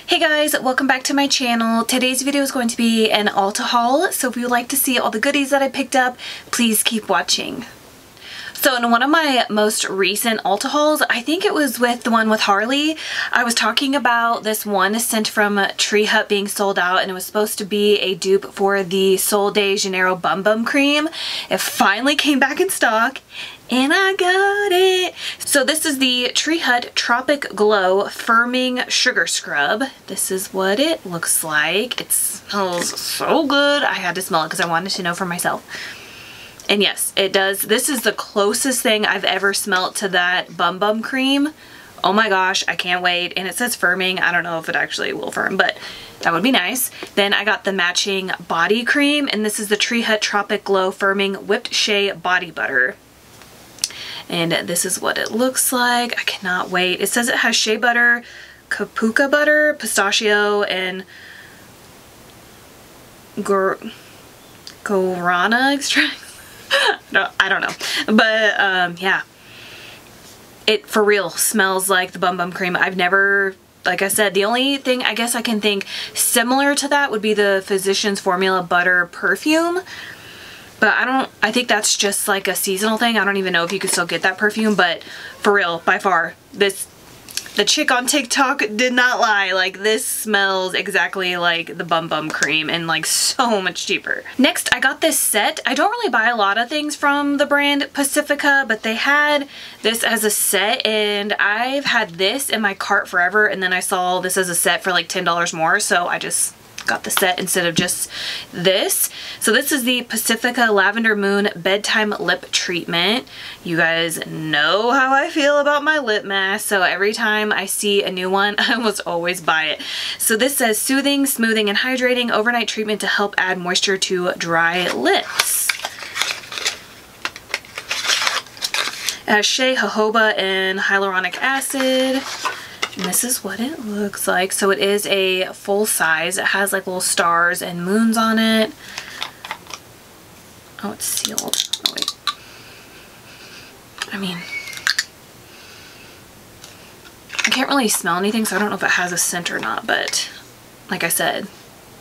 Hey guys, welcome back to my channel. Today's video is going to be an Ulta haul, so if you would like to see all the goodies that I picked up, please keep watching. So in one of my most recent Ulta hauls, I think it was with the one with Harley, I was talking about this one scent from Tree Hut being sold out, and it was supposed to be a dupe for the Sol de Janeiro Bum Bum Cream. It finally came back in stock, and I got it. So this is the Tree Hut Tropic Glow Firming Sugar Scrub. This is what it looks like. It smells so good. I had to smell it because I wanted to know for myself. And yes, it does. This is the closest thing I've ever smelt to that Bum Bum Cream. Oh my gosh, I can't wait. And it says firming. I don't know if it actually will firm, but that would be nice. Then I got the matching body cream, and this is the Tree Hut Tropic Glow Firming Whipped Shea Body Butter. And this is what it looks like. I cannot wait. It says it has shea butter, capuca butter, pistachio, and guarana extract. No, I don't know. But yeah. It for real smells like the Bum Bum Cream. I've never, like I said, the only thing I guess I can think similar to that would be the Physicians Formula Butter Perfume. But I think that's just like a seasonal thing. I don't even know if you could still get that perfume, but for real, by far, the chick on TikTok did not lie. Like, this smells exactly like the Bum Bum Cream and like so much cheaper. Next, I got this set. I don't really buy a lot of things from the brand Pacifica, but they had this as a set, and I've had this in my cart forever, and then I saw this as a set for like $10 more, so I just got the set instead of just this. So this is the Pacifica Lavender Moon Bedtime Lip Treatment. You guys know how I feel about my lip mask, so every time I see a new one, I almost always buy it. So this says soothing, smoothing, and hydrating overnight treatment to help add moisture to dry lips. It has shea, jojoba, and hyaluronic acid. And this is what it looks like. So it is a full size. It has like little stars and moons on it. Oh, it's sealed. Oh, wait. I mean, I can't really smell anything, so I don't know if it has a scent or not, but like I said,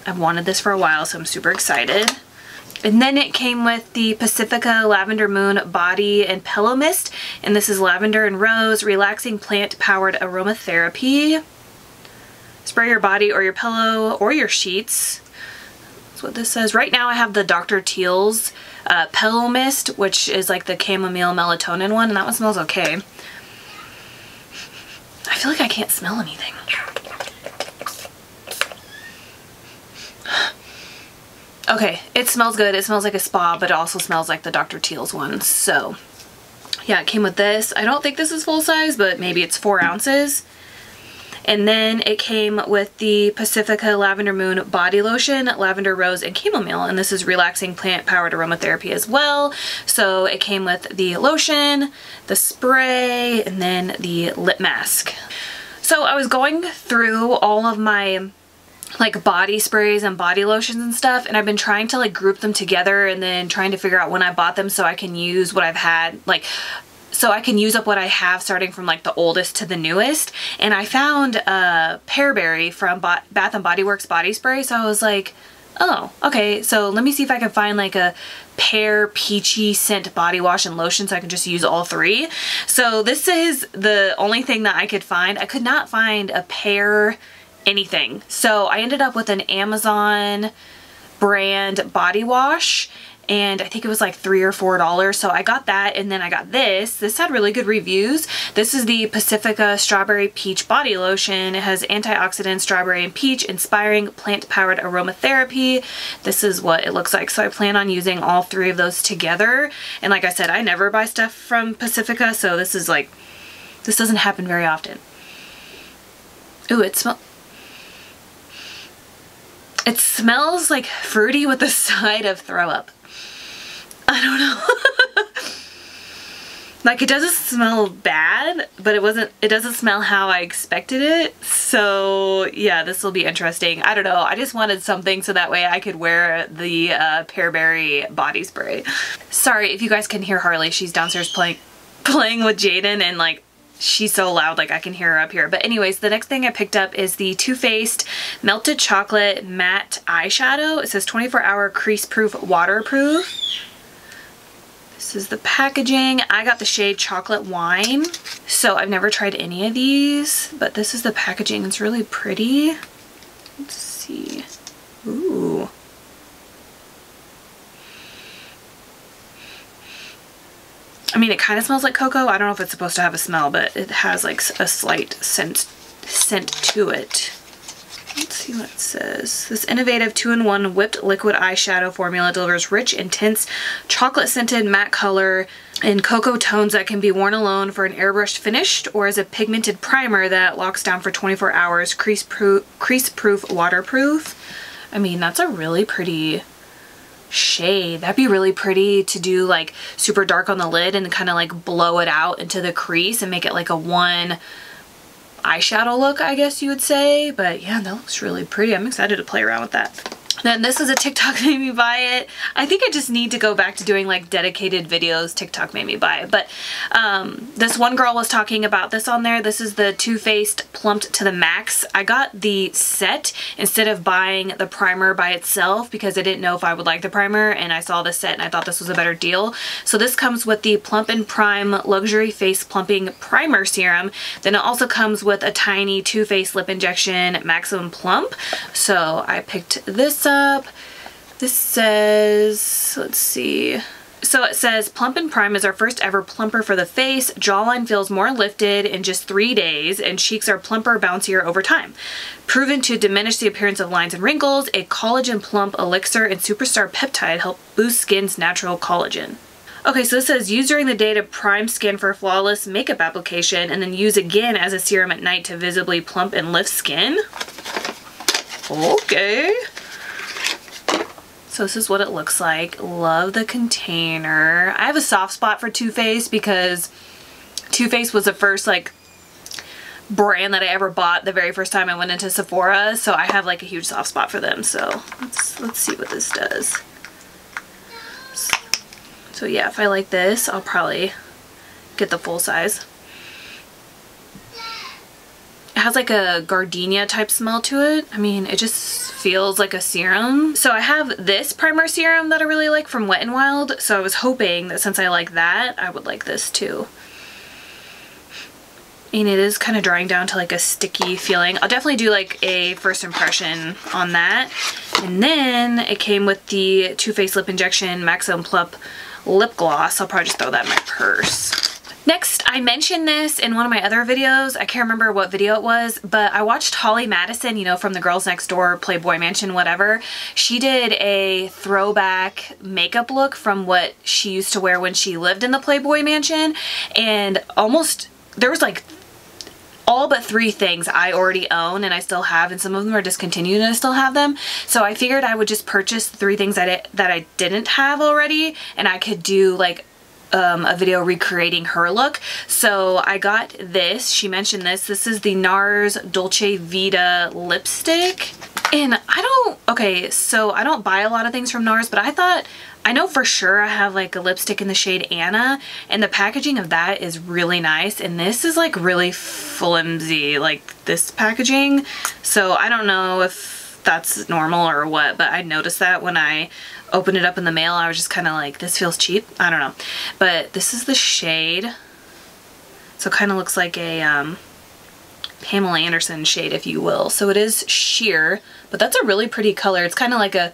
I've wanted this for a while, so I'm super excited. And then it came with the Pacifica Lavender Moon Body and Pillow Mist. And this is lavender and rose, relaxing plant-powered aromatherapy. Spray your body or your pillow or your sheets. That's what this says. Right now I have the Dr. Teal's Pillow Mist, which is like the chamomile melatonin one, and that one smells okay. I feel like I can't smell anything. Okay, it smells good. It smells like a spa, but it also smells like the Dr. Teal's one. So yeah, it came with this. I don't think this is full size, but maybe it's 4 ounces. And then it came with the Pacifica Lavender Moon Body Lotion, Lavender Rose, and Chamomile. And this is relaxing plant-powered aromatherapy as well. So it came with the lotion, the spray, and then the lip mask. So I was going through all of my like body sprays and body lotions and stuff, and I've been trying to like group them together and then trying to figure out when I bought them so I can use what I've had, like, so I can use up what I have starting from like the oldest to the newest. And I found Pearberry from Bath & Body Works body spray, so I was like, oh, okay, so let me see if I can find like a pear peachy scent body wash and lotion so I can just use all 3. So this is the only thing that I could find. I could not find a pear anything. So I ended up with an Amazon brand body wash, and I think it was like $3 or $4. So I got that, and then I got this. This had really good reviews. This is the Pacifica Strawberry Peach Body Lotion. It has antioxidant strawberry and peach, inspiring plant-powered aromatherapy. This is what it looks like. So I plan on using all 3 of those together. And like I said, I never buy stuff from Pacifica, so this is like, this doesn't happen very often. Ooh, it smells like fruity with a side of throw up. I don't know. Like, it doesn't smell bad, but it doesn't smell how I expected it. So yeah, this will be interesting. I don't know. I just wanted something so that way I could wear the Pearberry body spray. Sorry if you guys can hear Harley. She's downstairs playing with Jaden, and like she's so loud, like I can hear her up here. But anyways, the next thing I picked up is the Too Faced Melted Chocolate Matte Eyeshadow. It says 24-hour crease proof, waterproof. This is the packaging. I got the shade Chocolate Wine. So I've never tried any of these, but this is the packaging. It's really pretty. Let's see. Ooh. I mean, it kind of smells like cocoa. I don't know if it's supposed to have a smell, but it has like a slight scent to it. Let's see what it says. This innovative 2-in-1 whipped liquid eyeshadow formula delivers rich, intense, chocolate-scented matte color in cocoa tones that can be worn alone for an airbrushed finish or as a pigmented primer that locks down for 24 hours, crease-proof, waterproof. I mean, that's a really pretty shade. That'd be really pretty to do like super dark on the lid and kind of like blow it out into the crease and make it like a one eyeshadow look, I guess you would say. But yeah, that looks really pretty. I'm excited to play around with that. Then this is a TikTok made me buy it. I think I just need to go back to doing like dedicated videos. TikTok made me buy it. But this one girl was talking about this on there. This is the Too Faced Plumped to the Max. I got the set instead of buying the primer by itself because I didn't know if I would like the primer, and I saw this set and I thought this was a better deal. So this comes with the Plump and Prime Luxury Face Plumping Primer Serum. Then it also comes with a tiny Too Faced Lip Injection Maximum Plump. So I picked this up. This says, let's see. So it says Plump and Prime is our first ever plumper for the face. Jawline feels more lifted in just 3 days and cheeks are plumper, bouncier over time. Proven to diminish the appearance of lines and wrinkles, a collagen plump elixir and superstar peptide help boost skin's natural collagen. Okay, so this says use during the day to prime skin for flawless makeup application and then use again as a serum at night to visibly plump and lift skin. Okay. So this is what it looks like. Love the container. I have a soft spot for Too Faced because Too Faced was the first like brand that I ever bought the very first time I went into Sephora. So I have like a huge soft spot for them. So let's see what this does. So yeah, if I like this, I'll probably get the full size. It has like a gardenia type smell to it. I mean, it just feels like a serum. So I have this primer serum that I really like from Wet n Wild. So I was hoping that since I like that, I would like this too. And it is kind of drying down to like a sticky feeling. I'll definitely do like a first impression on that. And then it came with the Too Faced Lip Injection Maximum Plump Lip Gloss. I'll probably just throw that in my purse. Next, I mentioned this in one of my other videos. I can't remember what video it was, but I watched Holly Madison, you know, from the Girls Next Door, Playboy Mansion, whatever. She did a throwback makeup look from what she used to wear when she lived in the Playboy Mansion. And there was like all but 3 things I already own and I still have, and some of them are discontinued and I still have them. So I figured I would just purchase the 3 things that I didn't have already, and I could do like a video recreating her look. So I got this. She mentioned this. This is the Nars Dolce Vita lipstick. And okay, so I don't buy a lot of things from Nars, but I know for sure I have like a lipstick in the shade Anna, and the packaging of that is really nice. And this is like really flimsy, like this packaging. So I don't know if that's normal or what, but I noticed that when I opened it up in the mail. I was just kind of like, this feels cheap. I don't know. But this is the shade. So it kind of looks like a Pamela Anderson shade, if you will. So it is sheer, but that's a really pretty color. It's kind of like a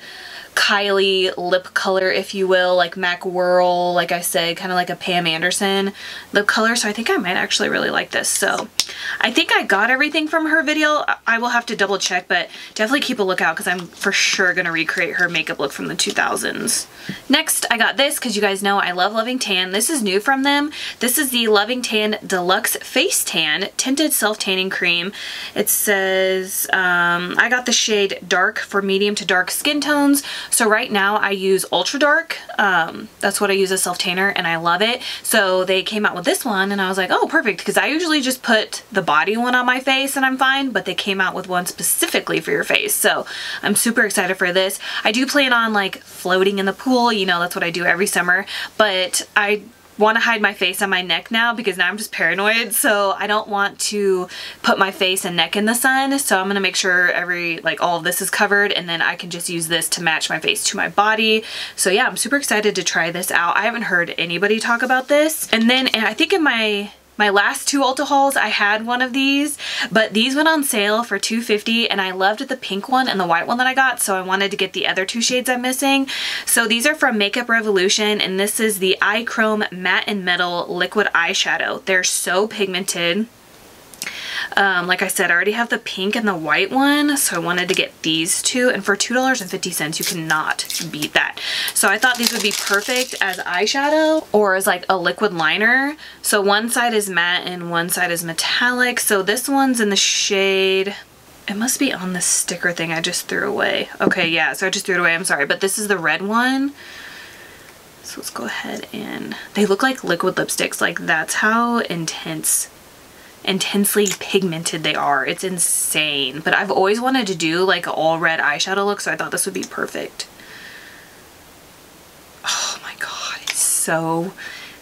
Kylie lip color, if you will, like Mac Whirl, like I said, kind of like a Pam Anderson lip color. So I think I might actually really like this. So I think I got everything from her video. I will have to double check, but definitely keep a lookout because I'm for sure going to recreate her makeup look from the 2000s. Next, I got this because you guys know I love Loving Tan. This is new from them. This is the Loving Tan Deluxe Face Tan Tinted Self-Tanning Cream. It says, I got the shade Dark for medium to dark skin tones. So right now I use Ultra Dark. That's what I use as self-tanner and I love it. So they came out with this one and I was like, oh, perfect, because I usually just put the body one on my face and I'm fine, but they came out with one specifically for your face. So I'm super excited for this. I do plan on like floating in the pool, you know, that's what I do every summer, but I want to hide my face and my neck now because now I'm just paranoid, so I don't want to put my face and neck in the sun, so I'm gonna make sure all of this is covered, and then I can just use this to match my face to my body. So yeah, I'm super excited to try this out. I haven't heard anybody talk about this. And I think in my last 2 Ulta hauls, I had one of these, but these went on sale for $2.50, and I loved the pink one and the white one that I got, so I wanted to get the other 2 shades I'm missing. So these are from Makeup Revolution, and this is the Eye Chrome Matte and Metal Liquid Eyeshadow. They're so pigmented. Like I said, I already have the pink and the white one, so I wanted to get these 2, and for $2.50 you cannot beat that. So I thought these would be perfect as eyeshadow or as like a liquid liner. So one side is matte and one side is metallic. So this one's in the shade, it must be on the sticker thing I just threw away. Okay, yeah, so I just threw it away, I'm sorry, but this is the red one. So let's go ahead, and they look like liquid lipsticks. Like, that's how intensely pigmented they are. It's insane. But I've always wanted to do like an all red eyeshadow look, so I thought this would be perfect. Oh my god, it's so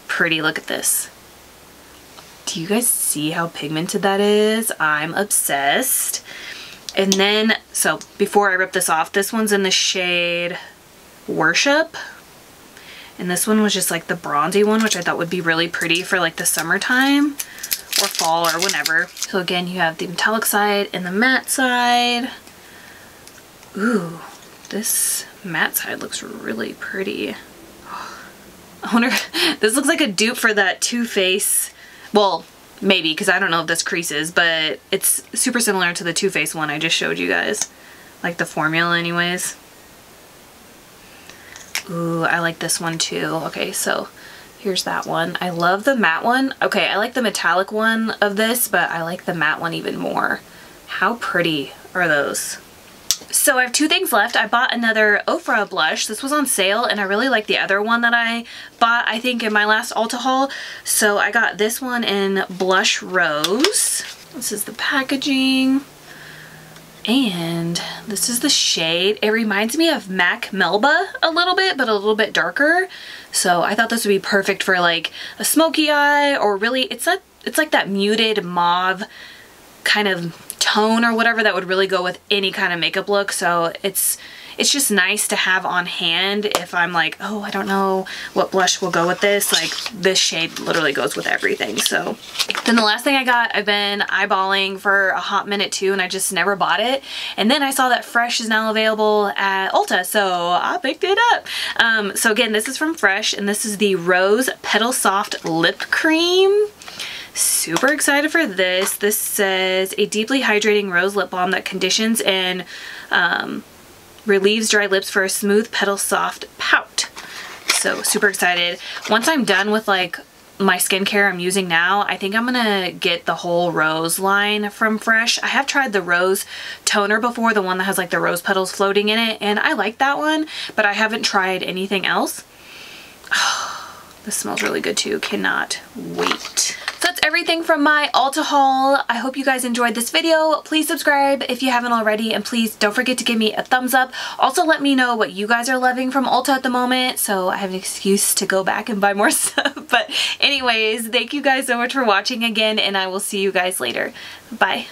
pretty. Look at this. Do you guys see how pigmented that is? I'm obsessed. And then, so before I rip this off, this one's in the shade Worship. And this one was just like the bronzy one, which I thought would be really pretty for like the summertime or fall or whenever. So again, you have the metallic side and the matte side. Ooh, this matte side looks really pretty. I wonder, this looks like a dupe for that Too Faced, well, maybe, because I don't know if this creases, but it's super similar to the Too Faced one I just showed you guys. Like the formula anyways. Ooh, I like this one too. Okay, so here's that one. I love the matte one. Okay, I like the metallic one of this, but I like the matte one even more. How pretty are those? So I have 2 things left. I bought another ofra blush. This was on sale, and I really like the other one that I bought, I think, in my last Ulta haul. So I got this one in Blush Rose. This is the packaging. And this is the shade. It reminds me of MAC Melba a little bit, but a little bit darker. So I thought this would be perfect for like a smoky eye, or really, it's like that muted mauve kind of tone or whatever that would really go with any kind of makeup look. So it's just nice to have on hand if I'm like, oh, I don't know what blush will go with this. Like, this shade literally goes with everything. So then the last thing I got, I've been eyeballing for a hot minute too, and I just never bought it. And then I saw that Fresh is now available at Ulta, so I picked it up. So again, this is from Fresh, and this is the Rose Petal Soft Lip Cream. Super excited for this. This says a deeply hydrating rose lip balm that conditions and relieves dry lips for a smooth petal soft pout. So super excited. Once I'm done with like my skincare I'm using now, I think I'm gonna get the whole rose line from Fresh. I have tried the rose toner before, the one that has like the rose petals floating in it, and I like that one, but I haven't tried anything else. This smells really good too. Cannot wait. So that's everything from my Ulta haul. I hope you guys enjoyed this video. Please subscribe if you haven't already, and please don't forget to give me a thumbs up. Also, let me know what you guys are loving from Ulta at the moment, so I have an excuse to go back and buy more stuff. But anyways, thank you guys so much for watching again, and I will see you guys later. Bye.